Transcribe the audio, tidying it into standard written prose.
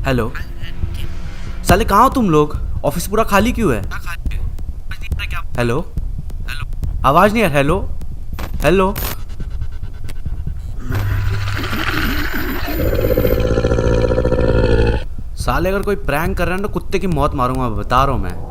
Hello. साले कहाँ हो तुम लोग? ऑफिस पूरा खाली क्यों है? हेलो। आवाज नहीं आ रहा। हेलो। हेलो। साले अगर कोई प्रैंक कर रहा है ना, कुत्ते की मौत मारूंगा, मैं बता रहा हूँ मैं।